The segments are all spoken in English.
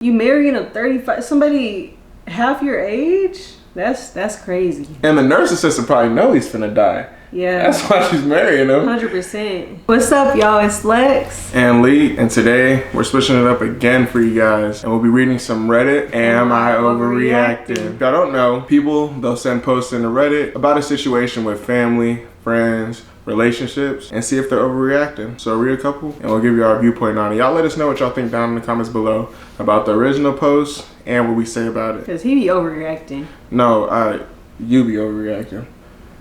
You marrying a 35, somebody half your age? That's crazy. And the nurse assistant probably know he's finna die. Yeah. That's why she's marrying him. 100%. What's up, y'all? It's Lex and Leek, and today we're switching it up again for you guys, and we'll be reading some Reddit. Am I overreacting? If y'all don't know, people, they'll send posts into Reddit about a situation with family, friends, relationships, and see if they're overreacting. So read a couple and we'll give you our viewpoint on it. Y'all let us know what y'all think down in the comments below about the original post and what we say about it. Because he be overreacting. No, you be overreacting.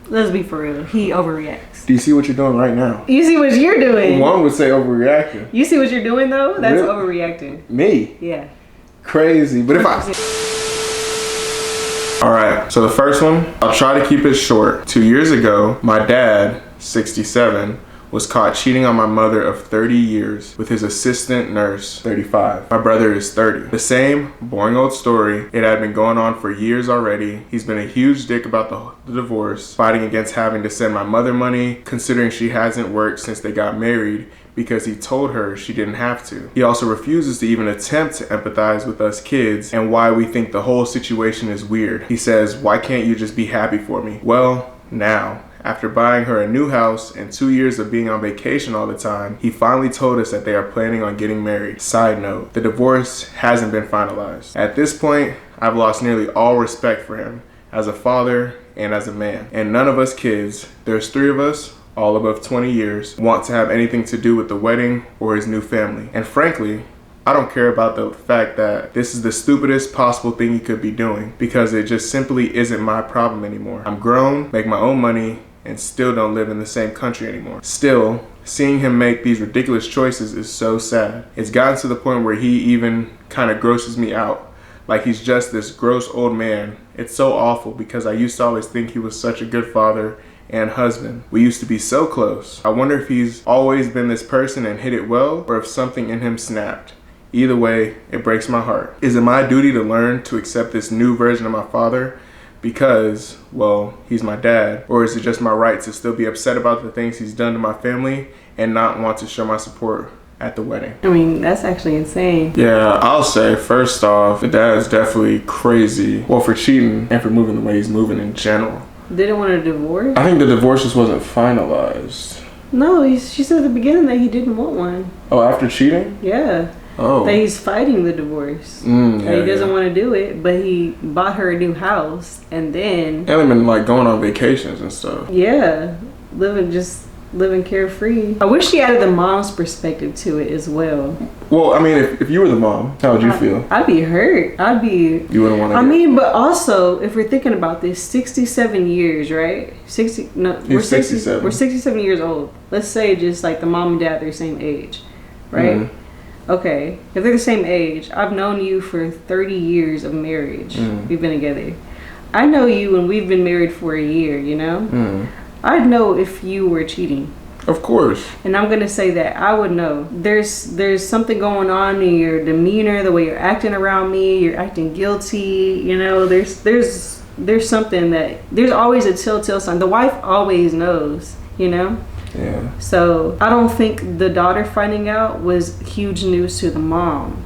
Let's be for real. He overreacts. Do you see what you're doing right now? You see what you're doing? One would say overreacting. You see what you're doing though? That's really? Overreacting. Me? Yeah. Crazy. But if Alright, so the first one, I'll try to keep it short. 2 years ago, my dad, 67, was caught cheating on my mother of 30 years with his assistant nurse, 35. My brother is 30. The same boring old story. It had been going on for years already. He's been a huge dick about the divorce, fighting against having to send my mother money, considering she hasn't worked since they got married because he told her she didn't have to. He also refuses to even attempt to empathize with us kids and why we think the whole situation is weird. He says, "Why can't you just be happy for me?" Well, now, after buying her a new house and 2 years of being on vacation all the time, he finally told us that they are planning on getting married. Side note, the divorce hasn't been finalized. At this point, I've lost nearly all respect for him as a father and as a man. And none of us kids, there's 3 of us, all above 20 years, want to have anything to do with the wedding or his new family. And frankly, I don't care about the fact that this is the stupidest possible thing he could be doing, because it just simply isn't my problem anymore. I'm grown, make my own money, and still don't live in the same country anymore. Still, seeing him make these ridiculous choices is so sad. It's gotten to the point where he even kind of grosses me out. Like he's just this gross old man. It's so awful because I used to always think he was such a good father and husband. We used to be so close. I wonder if he's always been this person and hid it well, or if something in him snapped. Either way, it breaks my heart. Is it my duty to learn to accept this new version of my father because, well, he's my dad? Or is it just my right to still be upset about the things he's done to my family and not want to show my support at the wedding? I mean, that's actually insane. Yeah, I'll say, first off, the dad is definitely crazy. Well, for cheating and for moving the way he's moving in general. Didn't want a divorce? I think the divorce just wasn't finalized. No, she said at the beginning that he didn't want one. Oh, after cheating? Yeah. Oh. That he's fighting the divorce. That he doesn't want to do it, but he bought her a new house and then... And they've been like going on vacations and stuff. Yeah. Living carefree. I wish she added the mom's perspective to it as well. Well, I mean, if you were the mom, how would you feel? I'd be hurt. You wouldn't want to. I mean, but also, if we're thinking about this, 67 years, right? We're 67. We're 67 years old. Let's say just like the mom and dad, they're the same age, right? Mm-hmm. Okay, if they're the same age, I've known you for 30 years of marriage. Mm-hmm. We've been together. I know you and we've been married for a year, you know? Mm-hmm. I'd know if you were cheating. Of course. And I'm gonna say that I would know. There's something going on in your demeanor, the way you're acting around me. You're acting guilty. You know, there's something that there's always a telltale sign. The wife always knows. You know. Yeah. So I don't think the daughter finding out was huge news to the mom.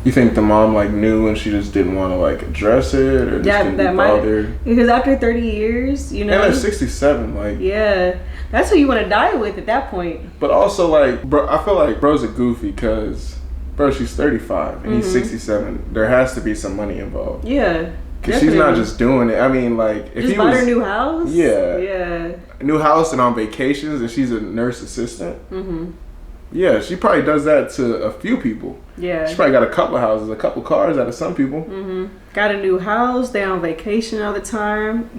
You think the mom like knew and she just didn't want to like address it, or just didn't be bothered? Because after 30 years, you know. And they're 67, like. Yeah, that's who you want to die with at that point. But also, like, bro, I feel like bro's a goofy because, bro, she's 35 and he's 67. There has to be some money involved. Yeah. Because she's not just doing it. I mean, like, if just bought her new house. Yeah. Yeah. A new house and on vacations, and she's a nurse assistant. Mm-hmm. Yeah, she probably does that to a few people. Yeah. She probably got a couple of houses, a couple cars out of some people. Mm-hmm. Got a new house. They're on vacation all the time.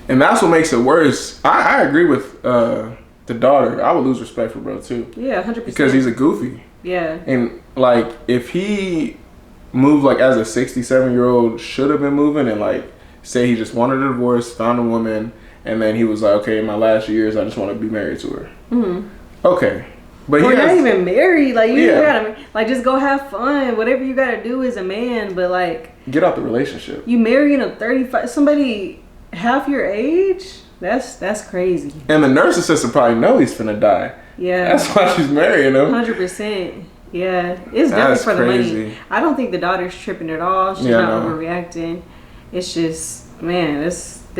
And that's what makes it worse. I agree with the daughter. I would lose respect for bro too. Yeah, 100%. Because he's a goofy. Yeah. And like, if he moved like as a 67-year-old should have been moving, and like say he just wanted a divorce, found a woman, and then he was like, okay, in my last years, I just want to be married to her. Mm-hmm. Okay. But we're not even married. Like you gotta like just go have fun. Whatever you gotta do as a man, but like get out the relationship. You marrying a 35 somebody half your age? That's crazy. And the nurse assistant probably know he's finna die. Yeah. That's why she's marrying him. 100%. Yeah, it's That's definitely for the crazy. money. I don't think the daughter's tripping at all. She's not overreacting. It's just, man, it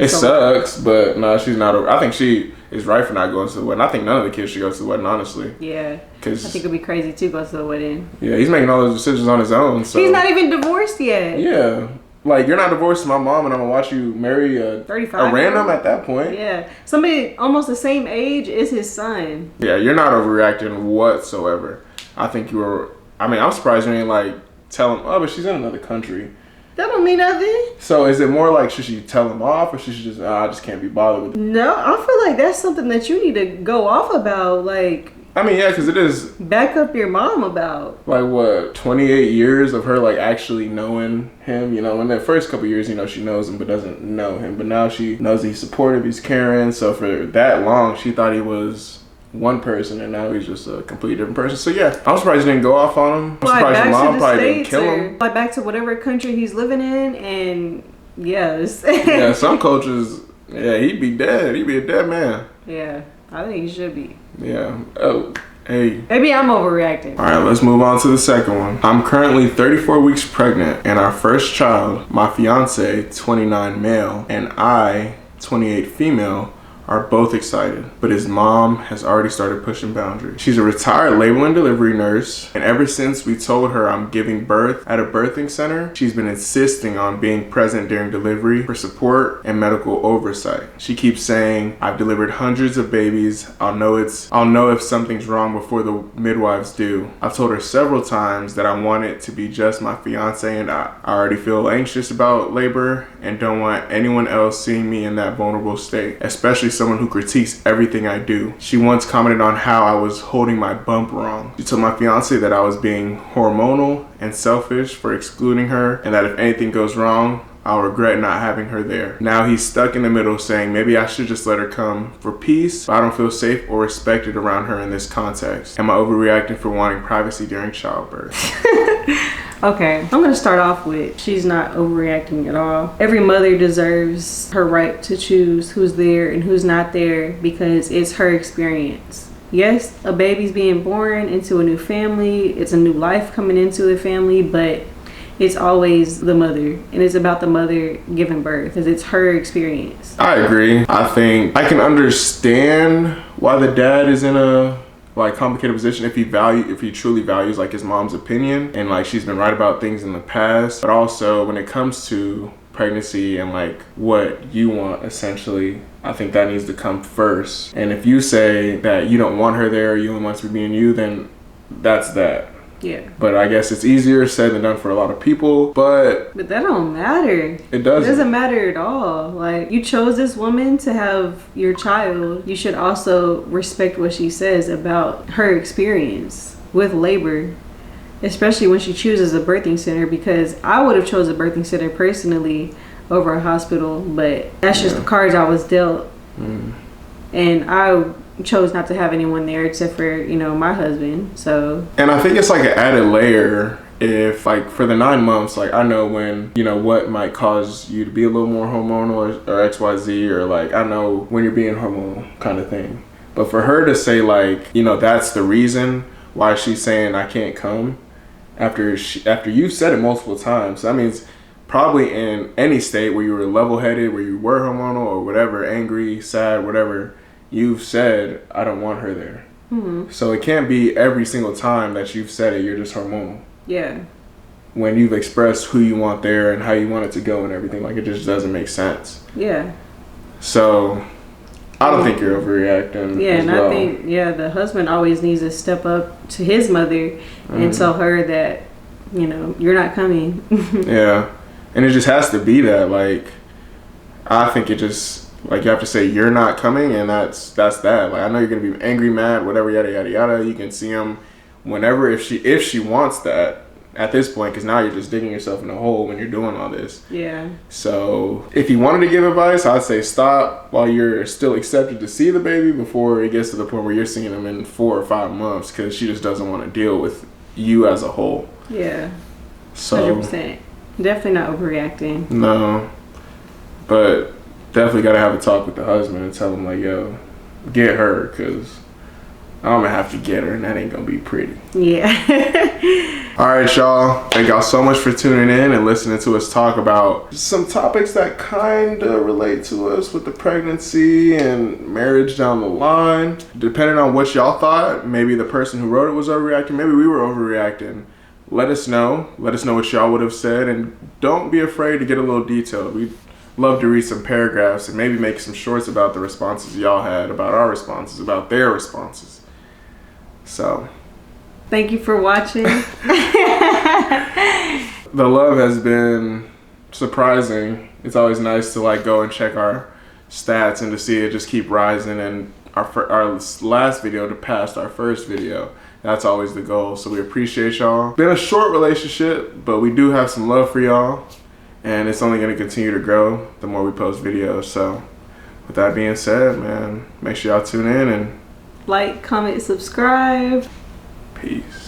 sucks, but no, she's not over. I think she is right for not going to the wedding. I think none of the kids should go to the wedding, honestly. Yeah, because I think it'd be crazy to go to the wedding. Yeah, he's making all those decisions on his own. So he's not even divorced yet. Yeah, like you're not divorced to my mom, and I'm gonna watch you marry a 35 a random at that point. Yeah, somebody almost the same age is his son. Yeah, you're not overreacting whatsoever. I think you were. I mean, I'm surprised you didn't like tell him. Oh, but she's in another country. That don't mean nothing. So is it more like should she tell him off, or should she just I just can't be bothered with it? No, I feel like that's something that you need to go off about. Like, I mean, yeah, because it is back up your mom about. Like what, 28 years of her like actually knowing him. You know, in the first couple years, you know, she knows him but doesn't know him. But now she knows he's supportive, he's caring. So for that long, she thought he was one person, and now he's just a completely different person. So yeah, I'm surprised you didn't go off on him. I'm surprised your mom probably didn't kill him. Fly back to whatever country he's living in, and yes. Yeah, some cultures, yeah, he'd be dead. He'd be a dead man. Yeah, I think he should be. Yeah. Oh, hey. Maybe I'm overreacting. All right, let's move on to the second one. I'm currently 34 weeks pregnant, and our first child, my fiance, 29 male, and I, 28 female, are both excited, but his mom has already started pushing boundaries. She's a retired labor and delivery nurse, and ever since we told her I'm giving birth at a birthing center, she's been insisting on being present during delivery for support and medical oversight. She keeps saying, I've delivered hundreds of babies. I'll know if something's wrong before the midwives do. I've told her several times that I want it to be just my fiance and I already feel anxious about labor and don't want anyone else seeing me in that vulnerable state, especially someone who critiques everything I do. She once commented on how I was holding my bump wrong. She told my fiance that I was being hormonal and selfish for excluding her, and that if anything goes wrong, I'll regret not having her there. Now he's stuck in the middle saying maybe I should just let her come for peace, but I don't feel safe or respected around her in this context. Am I overreacting for wanting privacy during childbirth? Okay, I'm gonna start off with she's not overreacting at all. Every mother deserves her right to choose who's there and who's not there because it's her experience. Yes, a baby's being born into a new family, it's a new life coming into the family, but it's always the mother, and it's about the mother giving birth because it's her experience. I agree. I think I can understand why the dad is in a like complicated position if he truly values like his mom's opinion and like she's been right about things in the past, but also when it comes to pregnancy and like what you want, essentially I think that needs to come first. And if you say that you don't want her there, you only want to be being you, then that's that. Yeah. But I guess it's easier said than done for a lot of people. But that don't matter. It doesn't. It doesn't matter at all. Like, you chose this woman to have your child. You should also respect what she says about her experience with labor, especially when she chooses a birthing center, because I would have chose a birthing center personally over a hospital, but that's just the cards I was dealt. And I chose not to have anyone there except for, you know, my husband. So, and I think it's like an added layer if like for the 9 months, like I know when, you know, what might cause you to be a little more hormonal or XYZ, or like I know when you're being hormonal kind of thing. But for her to say like, you know, that's the reason why she's saying I can't come after you've said it multiple times, that means probably in any state where you were level-headed, where you were hormonal or whatever, angry, sad, whatever, you've said, I don't want her there. So it can't be every single time that you've said it, you're just hormonal. Yeah. When you've expressed who you want there and how you want it to go and everything, like it just doesn't make sense. Yeah. So I don't think you're overreacting. Yeah, and I think, the husband always needs to step up to his mother and tell her that, you know, you're not coming. Yeah. And it just has to be that. Like, I think it just, like, you have to say you're not coming, and that's that. Like, I know you're gonna be angry, mad, whatever, yada yada yada. You can see him whenever if she wants that at this point, because now you're just digging yourself in a hole when you're doing all this. Yeah. So if you wanted to give advice, I'd say stop while you're still accepted to see the baby before it gets to the point where you're seeing him in 4 or 5 months, because she just doesn't want to deal with you as a whole. Yeah. So 100%. Definitely not overreacting. No, but definitely got to have a talk with the husband and tell him like, yo, get her, because I'm gonna have to get her, and that ain't gonna be pretty. Yeah. All right, y'all. Thank y'all so much for tuning in and listening to us talk about some topics that kind of relate to us with the pregnancy and marriage down the line. Depending on what y'all thought, maybe the person who wrote it was overreacting. Maybe we were overreacting. Let us know. Let us know what y'all would have said, and don't be afraid to get a little detailed. We'd love to read some paragraphs and maybe make some shorts about the responses y'all had, about our responses, about their responses. So, thank you for watching. the love has been surprising. It's always nice to like go and check our stats and to see it just keep rising, and our last video to pass our first video. That's always the goal. So we appreciate y'all. Been a short relationship, but we do have some love for y'all, and it's only going to continue to grow the more we post videos. So with that being said, man, make sure y'all tune in and like, comment, subscribe. peace.